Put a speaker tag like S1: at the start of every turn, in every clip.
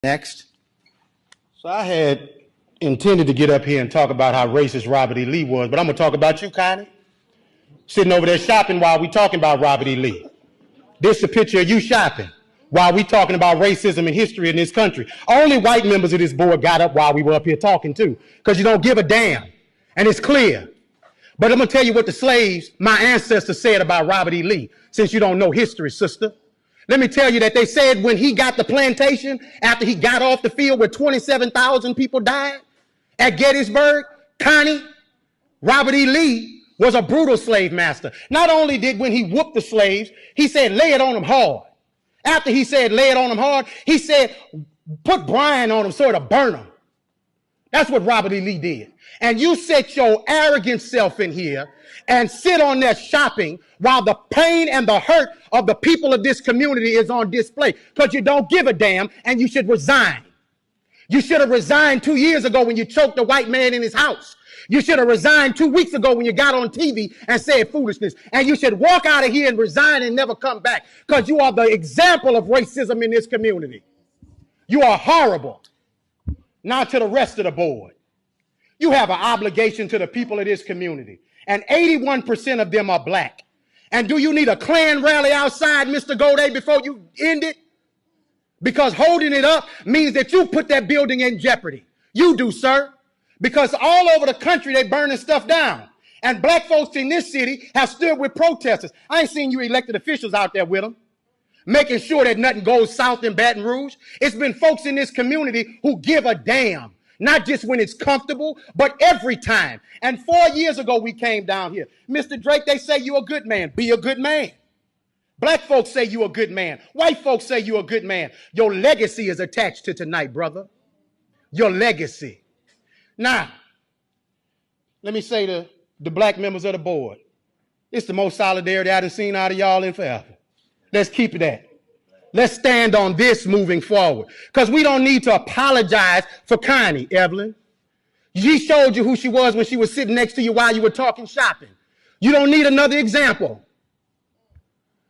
S1: Next.
S2: So I had intended to get up here and talk about how racist Robert E. Lee was, but I'm going to talk about you, Connie. Sitting over there shopping while we talking about Robert E. Lee. This is a picture of you shopping while we talking about racism and history in this country. Only white members of this board got up while we were up here talking too, because you don't give a damn, and it's clear. But I'm going to tell you what the slaves, my ancestors, said about Robert E. Lee, since you don't know history, sister. Let me tell you that they said when he got the plantation, after he got off the field where 27,000 people died at Gettysburg, Connie, Robert E. Lee was a brutal slave master. Not only did when he whooped the slaves, he said, lay it on them hard. After he said, lay it on them hard, he said, put brine on them so it'll burn them. That's what Robert E. Lee did. And you set your arrogant self in here and sit on there shopping while the pain and the hurt of the people of this community is on display, because you don't give a damn and you should resign. You should have resigned 2 years ago when you choked a white man in his house. You should have resigned 2 weeks ago when you got on TV and said foolishness. And you should walk out of here and resign and never come back, because you are the example of racism in this community. You are horrible. Now to the rest of the board. You have an obligation to the people of this community, and 81% of them are black. And do you need a Klan rally outside, Mr. Goday, before you end it? Because holding it up means that you put that building in jeopardy. You do, sir. Because all over the country, they burning stuff down. And black folks in this city have stood with protesters. I ain't seen you elected officials out there with them, making sure that nothing goes south in Baton Rouge. It's been folks in this community who give a damn. Not just when it's comfortable, but every time. And 4 years ago, we came down here. Mr. Drake, they say you're a good man. Be a good man. Black folks say you're a good man. White folks say you're a good man. Your legacy is attached to tonight, brother. Your legacy. Now, let me say to the black members of the board, it's the most solidarity I've seen out of y'all in forever. Let's keep it that. Let's stand on this moving forward, because we don't need to apologize for Connie, Evelyn. She showed you who she was when she was sitting next to you while you were talking shopping. You don't need another example.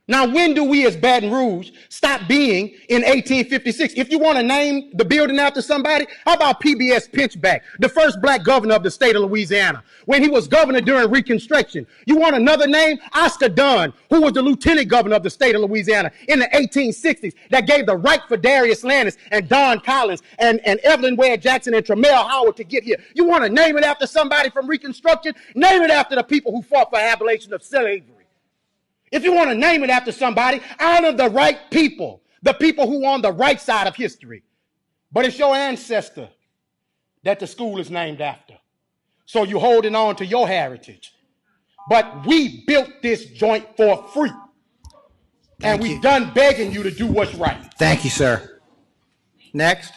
S2: Now, when do we as Baton Rouge stop being in 1856? If you want to name the building after somebody, how about PBS Pinchback, the first black governor of the state of Louisiana, when he was governor during Reconstruction? You want another name? Oscar Dunn, who was the lieutenant governor of the state of Louisiana in the 1860s, that gave the right for Darius Landis and Don Collins and Evelyn Ware Jackson and Tremel Howard to get here. You want to name it after somebody from Reconstruction? Name it after the people who fought for abolition of slavery. If you want to name it after somebody, honor the right people, the people who are on the right side of history. But it's your ancestor that the school is named after. So you're holding on to your heritage. But we built this joint for free. And we've done begging you to do what's right.
S1: Thank you, sir. Next.